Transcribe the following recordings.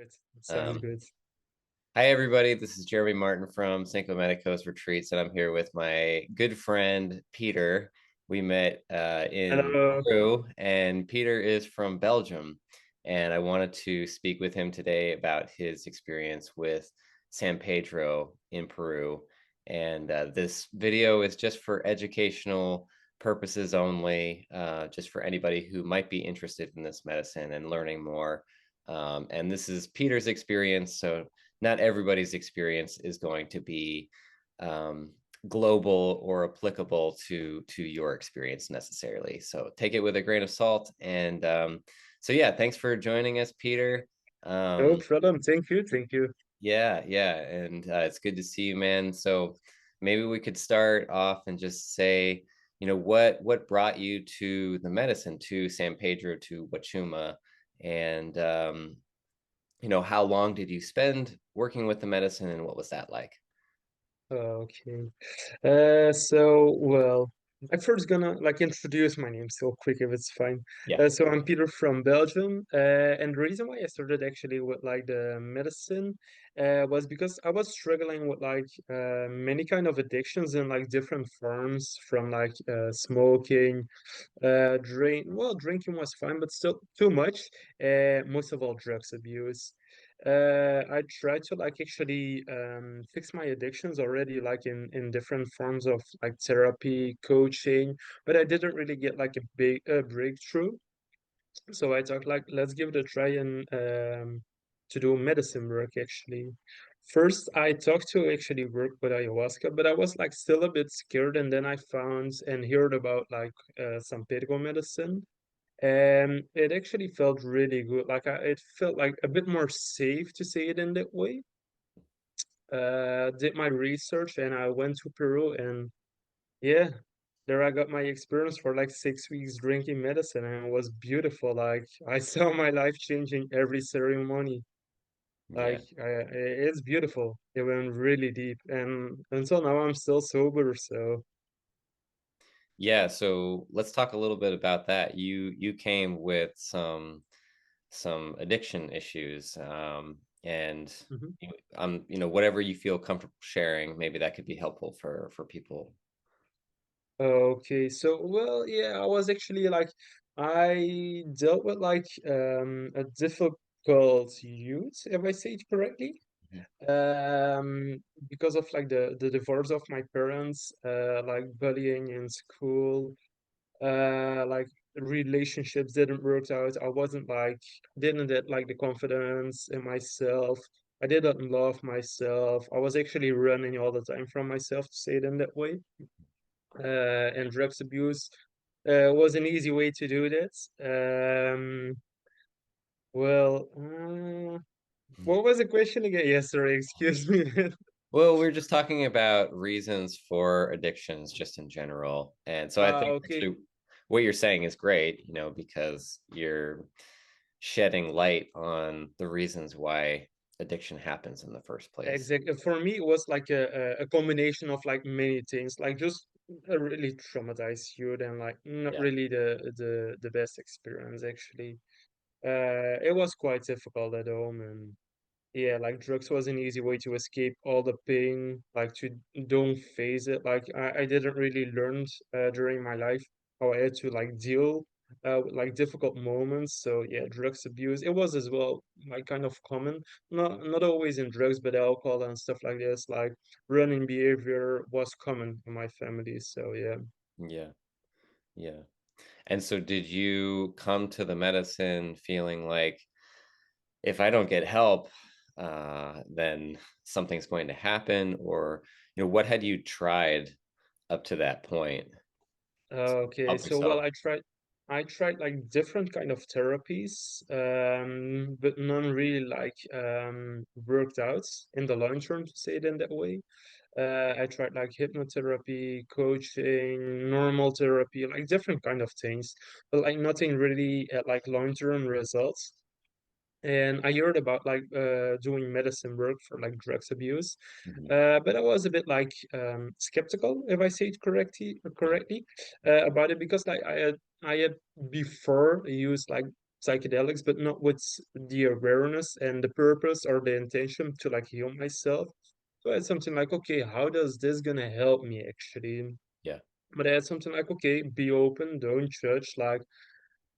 good. Sounds Um, good. Hi, everybody. This is Jeremy Martin from Cinco Medicos Retreats, and I'm here with my good friend Peter. We met in Hello. Peru, and Peter is from Belgium. And I wanted to speak with him today about his experience with San Pedro in Peru. And this video is just for educational purposes only, just for anybody who might be interested in this medicine and learning more. And this is Peter's experience, so not everybody's experience is going to be um, global or applicable to your experience necessarily. So take it with a grain of salt. And so yeah, thanks for joining us, Peter. No Um, problem. Thank you. Thank you. yeah, and it's good to see you, man. So maybe we could start off and just say, what brought you to the medicine, to San Pedro, to Huachuma, and how long did you spend working with the medicine and what was that like? Okay. Well, I'm first gonna like introduce my name so quick if it's fine. Yeah. So I'm Peter from Belgium, and the reason why I started actually with like the medicine, was because I was struggling with like many kind of addictions in like different forms, from like smoking, drinking was fine, but still too much. Most of all, drugs abuse. I tried to like actually fix my addictions already, like in different forms of like therapy, coaching, but I didn't really get like a big breakthrough. So I thought like let's give it a try and to do medicine work actually. First, I talked to actually work with ayahuasca, but I was like still a bit scared, and then I found and heard about like San Pedro medicine, and it actually felt really good. Like it felt like a bit more safe to say it in that way. Did my research and I went to Peru, and yeah, there I got my experience for like 6 weeks drinking medicine, and it was beautiful. Like I saw my life changing every ceremony. Yeah. It's beautiful. It went really deep, and until now I'm still sober. So Yeah, so let's talk a little bit about that. You came with some addiction issues, and mhm. whatever you feel comfortable sharing, maybe that could be helpful for people. Okay, so well, yeah, I was actually like I dealt with like a difficult youth, if I say it correctly. Mhm. Because of like the divorce of my parents, like bullying in school, like relationships didn't work out. I wasn't like didn't get like the confidence in myself. I didn't love myself. I was actually running all the time from myself, to say it in that way. And drugs abuse was an easy way to do this. Well, what was the question again? Yes, sorry, excuse me. Well, we're just talking about reasons for addictions just in general. And so I think Okay, actually what you're saying is great, because you're shedding light on the reasons why addiction happens in the first place. exactly. For me, it was like a combination of like many things, like just a really traumatized youth, and like not Yeah. really the best experience actually. It was quite difficult at home, and yeah, like drugs was an easy way to escape all the pain, like to don't face it. Like I didn't really learn during my life how I had to like deal with like difficult moments. So yeah, drugs abuse. It was as well like kind of common, not always in drugs, but alcohol and stuff like this. Like running behavior was common in my family. So yeah. Yeah. Yeah. And so did you come to the medicine feeling like if I don't get help, then something's going to happen? Or, what had you tried up to that point to Okay, help so well, yourself? I tried like different kind of therapies, but none really like worked out in the long term, to say it in that way. I tried like hypnotherapy, coaching, normal therapy, like different kind of things, but like nothing really like long term results. And I heard about like doing medicine work for like drugs abuse, Mhm. but I was a bit like skeptical, if I say it correctly, about it, because like I had before used like psychedelics, but not with the awareness and the purpose or the intention to like heal myself. So I had something like, okay, how does this gonna help me actually? Yeah. But I had something like, okay, be open, don't judge. Like,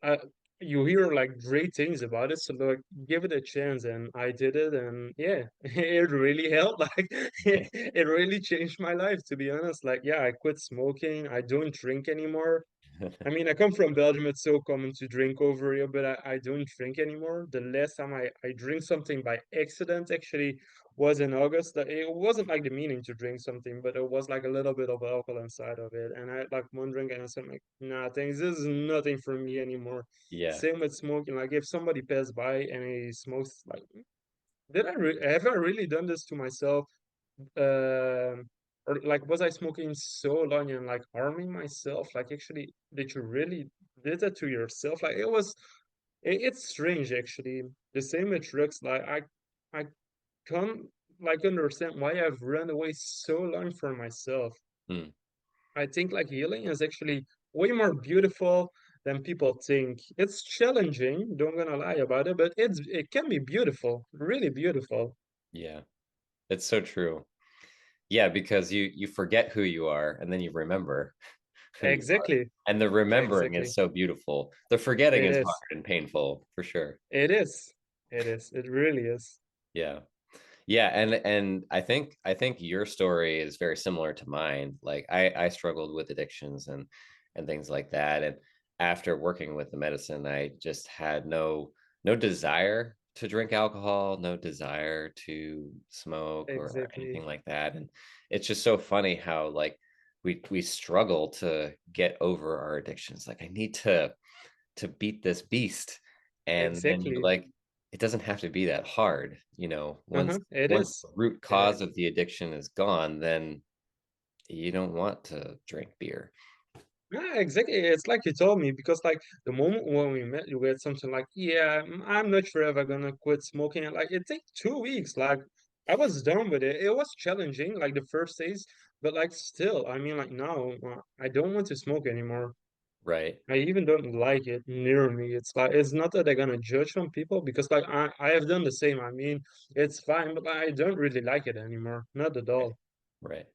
I, you hear like great things about it, so like give it a chance. And I did it, and yeah, it really helped. Like, it really changed my life, to be honest. Like, yeah, I quit smoking. I don't drink anymore. I mean, I come from Belgium. It's so common to drink over here, but I don't drink anymore. The last time I drink something by accident actually was in August. It wasn't like the meaning to drink something, but it was like a little bit of alcohol inside of it. And I had like one drink and I said like, nah, thanks. This is nothing for me anymore. Yeah. Same with smoking. Like if somebody passed by and he smokes, like, have I really done this to myself? um or like was I smoking so long and like harming myself? Like actually, did you really did that to yourself? Like it's strange actually. The same with drugs. Like I can't like understand why I've run away so long from myself. Mm, I think like healing is actually way more beautiful than people think. It's challenging, don't gonna lie about it, but it can be beautiful, really beautiful. yeah. It's so true. Yeah, because you forget who you are and then you remember who you are. Exactly, And the remembering is exactly. so beautiful. The forgetting It is is. hard and painful for sure. It is. It is. It really is. Yeah. Yeah, and I think your story is very similar to mine. Like I struggled with addictions and things like that. And after working with the medicine, I just had no desire to drink alcohol, no desire to smoke or Exactly. anything like that. And it's just so funny how like we struggle to get over our addictions. Like I need to beat this beast. And then you're Exactly. like, it doesn't have to be that hard, once Uh-huh. It once is. the root It cause is. of the addiction is gone, then you don't want to drink beer. Yeah, exactly. It's like you told me because like the moment when we met, you had something like, yeah, I'm not sure if I'm gonna quit smoking. And like it takes 2 weeks. Like I was done with it. It was challenging, like the first days, but like still, I mean, like now I don't want to smoke anymore. Right. I even don't like it near me. It's like it's not that they're gonna judge some people because like I have done the same. I mean, it's fine, but I don't really like it anymore. Not at Right. all. Right.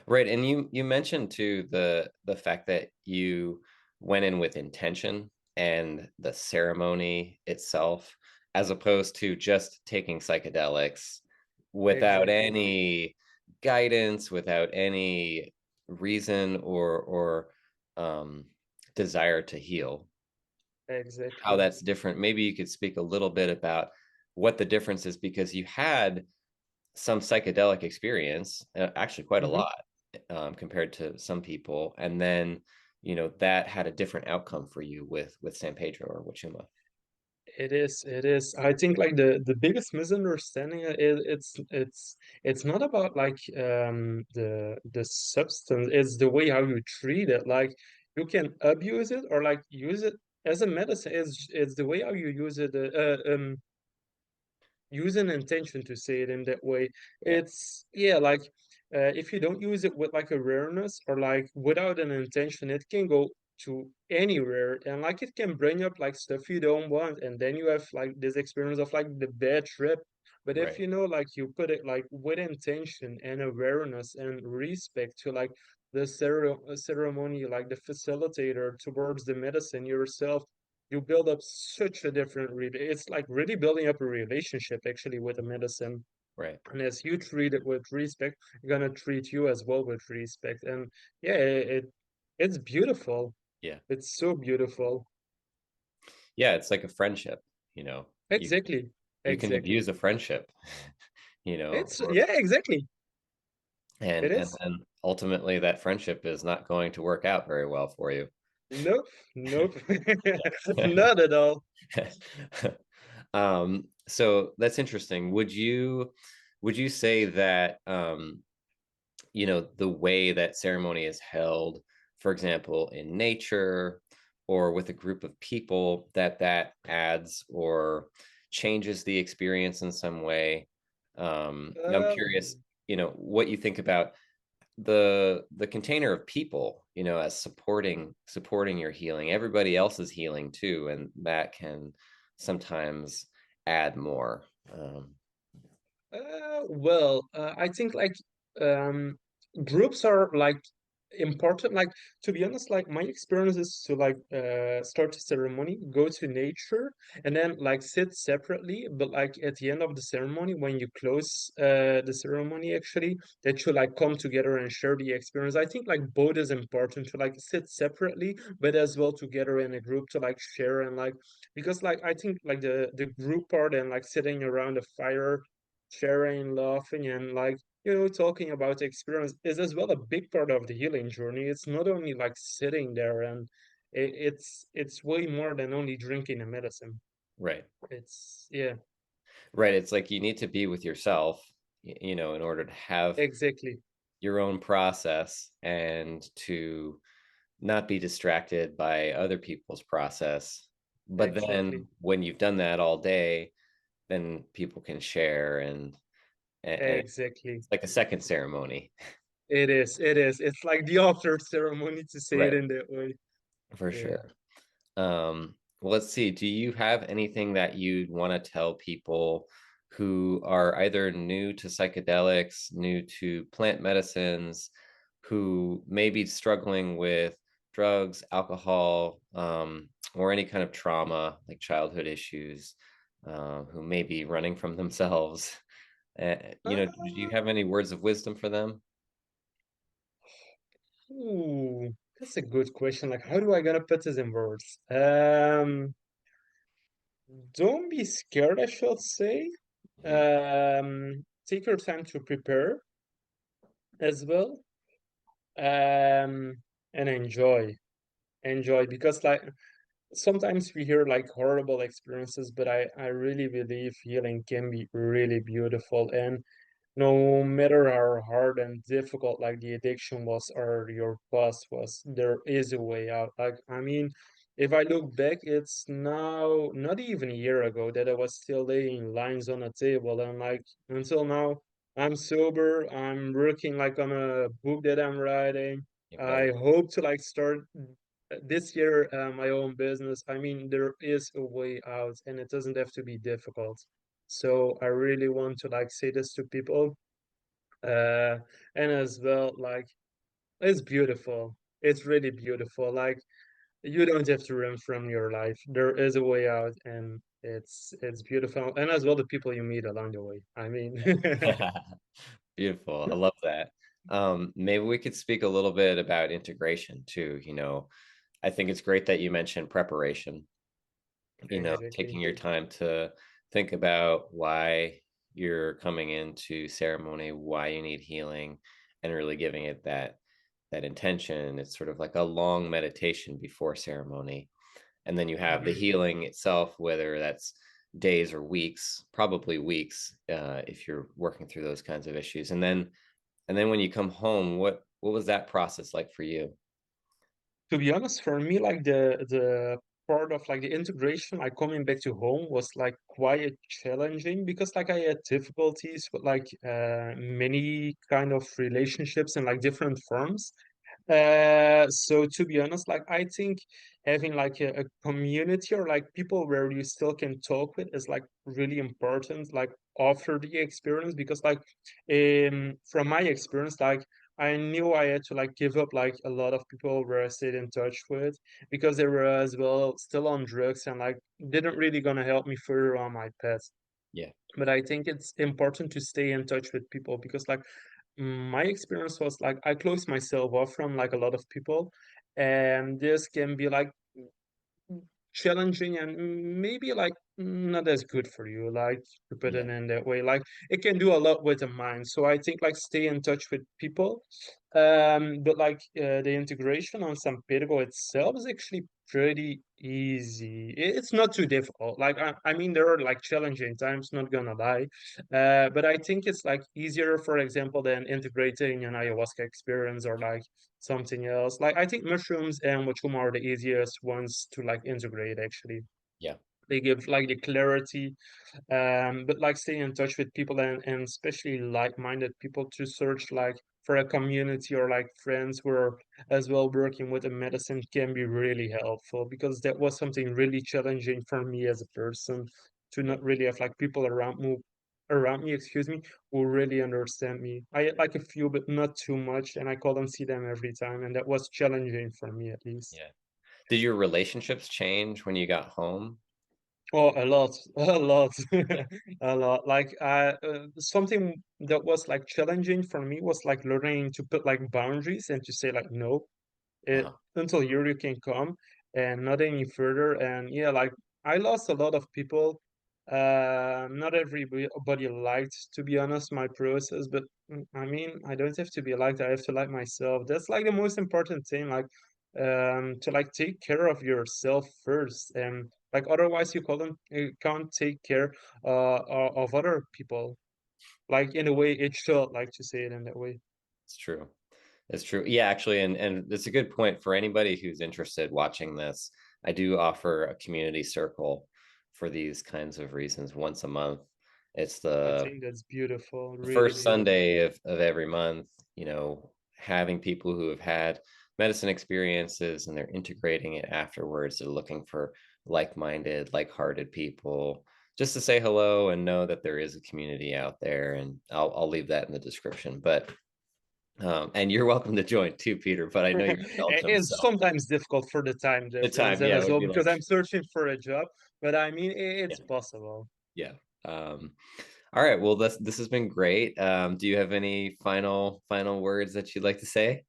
Right. And you mentioned too the fact that you went in with intention and the ceremony itself, as opposed to just taking psychedelics without Exactly. any guidance, without any reason or um, desire to heal. How Exactly. that's different. Maybe you could speak a little bit about what the difference is because you had some psychedelic experience, actually quite a Hmm. lot compared to some people, and then that had a different outcome for you with San Pedro or Huachuma. It is. It is. I think like the biggest misunderstanding is it's not about like the substance. It's the way how you treat it. Like you can abuse it or like use it as a medicine. It's the way how you use it. Use an intention to say it in that way. Yeah. It's yeah, like if you don't use it with like awareness or like without an intention, it can go to anywhere and like it can bring up like stuff you don't want, and then you have like this experience of like the bad trip. But if Right. you know, like you put it like with intention and awareness and respect to like the ceremony, like the facilitator towards the medicine yourself, you build up such a different it's like really building up a relationship actually with the medicine. Right. And as you treat it with respect, you're gonna treat you as well with respect. And yeah, it's beautiful. Yeah. It's so beautiful. Yeah. It's like a friendship. You Exactly. you can Exactly. abuse a friendship. It's Or yeah, exactly. It and is. then ultimately that friendship is not going to work out very well for you. Nope. Nope. Not at all. So that's interesting. Would you say that the way that ceremony is held, for example, in nature or with a group of people, that adds or changes the experience in some way? I'm curious, Um, what you think about the container of people, as supporting your healing. Everybody else is healing too, and that can sometimes add more. I think like um groups are like important. Like, to be honest, like my experience is to like start a ceremony, go to nature, and then like sit separately. But like at the end of the ceremony, when you close the ceremony, actually, that you like come together and share the experience. I think like both is important, to like sit separately, but as well together in a group to like share and like, because like I think like the group part and like sitting around a fire, sharing, laughing, and like, talking about the experience is as well a big part of the healing journey. It's not only like sitting there, and it's way more than only drinking a medicine. Right. It's, yeah, Right. It's like you need to be with yourself, in order to have exactly, your own process and to not be distracted by other people's process. But exactly, then when you've done that all day, then people can share, and exactly. it's like a second ceremony. It is. It's like the after ceremony, to say it Right. in that way. For Yeah. sure. Well, let's see. Do you have anything that you'd want to tell people who are either new to psychedelics, new to plant medicines, who may be struggling with drugs, alcohol, or any kind of trauma like childhood issues, who may be running from themselves? Do you Uh, have any words of wisdom for them? that's a good question. Like, how do I gonna put this in words? Don't be scared, I should say. Mhm. Take your time to prepare as well. Um, and enjoy, because like sometimes we hear like horrible experiences, but I really believe healing can be really beautiful. And no matter how hard and difficult like the addiction was or your past was, there is a way out. Like, I mean, if I look back, it's now not even a year ago that I was still laying lines on a table, and like until now I'm sober. I'm working like on a book that I'm writing. I Right. hope to like start this year my own business. I mean, there is a way out, and it doesn't have to be difficult. So I really want to like say this to people. Uh, and as well, like, it's beautiful. It's really beautiful. Like, you don't have to run from your life. There is a way out, and it's beautiful. And as well, the people you meet along the way. I mean, Beautiful. I love that. Maybe we could speak a little bit about integration too. I think it's great that you mentioned preparation, taking exactly. your time to think about why you're coming into ceremony, why you need healing, and really giving it that intention. It's sort of like a long meditation before ceremony. And then you have the Mhm. healing itself, whether that's days or weeks, probably weeks, if you're working through those kinds of issues. And then when you come home, what was that process like for you? To be honest, for me, like the part of like the integration, like coming back to home, was like quite challenging, because like I had difficulties with like many kind of relationships in like different forms. So to be honest, like I think having like a community or like people where you still can talk with is like really important, like after the experience, because like from my experience, like I knew I had to like give up like a lot of people where I stayed in touch with, because they were as well still on drugs and like didn't really gonna help me further on my path. Yeah. But I think it's important to stay in touch with people, because like my experience was like I closed myself off from like a lot of people, and this can be like challenging and maybe like not as good for you, like, to put it Yeah. in that way. Like, it can do a lot with the mind. So I think like stay in touch with people. But like the integration on San Pedro itself is actually pretty easy. It's not too difficult. Like, I mean, there are like challenging times, not gonna lie. But I think it's like easier, for example, than integrating an ayahuasca experience or like something else. Like, I think mushrooms and Huachuma are the easiest ones to like integrate actually. Yeah. They give like the clarity, but like stay in touch with people, and especially like-minded people to search like for a community or like friends who are as well working with the medicine can be really helpful, because that was something really challenging for me as a person, to not really have like people around me, excuse me, who really understand me. I had like a few, but not too much, and I couldn't see them every time, and that was challenging for me at least. Yeah. Did your relationships change when you got home? Oh, a lot, a lot, Yeah. a lot. Like, something that was like challenging for me was like learning to put like boundaries and to say like no, Uh-huh. until here you can come and not any further. And yeah, like I lost a lot of people. Not everybody liked, to be honest, my process, but I mean, I don't have to be liked. I have to like myself. That's like the most important thing, like to like take care of yourself first, and like otherwise you can't take care of other people. Like in a way, it should like to say it in that way. It's true. It's true. Yeah, actually, and it's a good point for anybody who's interested watching this. I do offer a community circle for these kinds of reasons once a month. It's I the think that's beautiful, really first beautiful. Sunday of every month, having people who have had medicine experiences and they're integrating it afterwards. They're looking for like-minded, like-hearted people just to say hello and know that there is a community out there. And I'll leave that in the description. But and you're welcome to join too, Peter. But I know you're in Belgium, so It's sometimes difficult for the time the difference time, and yeah, as would well be like, because I'm searching for a job, but I mean yeah, it's possible. yeah. Um, all right. Well, this has been great. Do you have any final words that you'd like to say?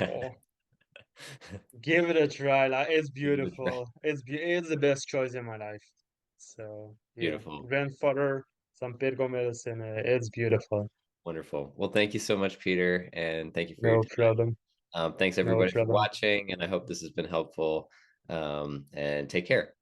Oh, give it a try. Like it's Give it a try. beautiful. It's the best choice in my life. So yeah, Beautiful. grandfather, San Pedro medicine. It's beautiful. Wonderful. Well, thank you so much, Peter, and thank you for your No time. problem. Thanks No everybody for problem. watching, and I hope this has been helpful. And take care.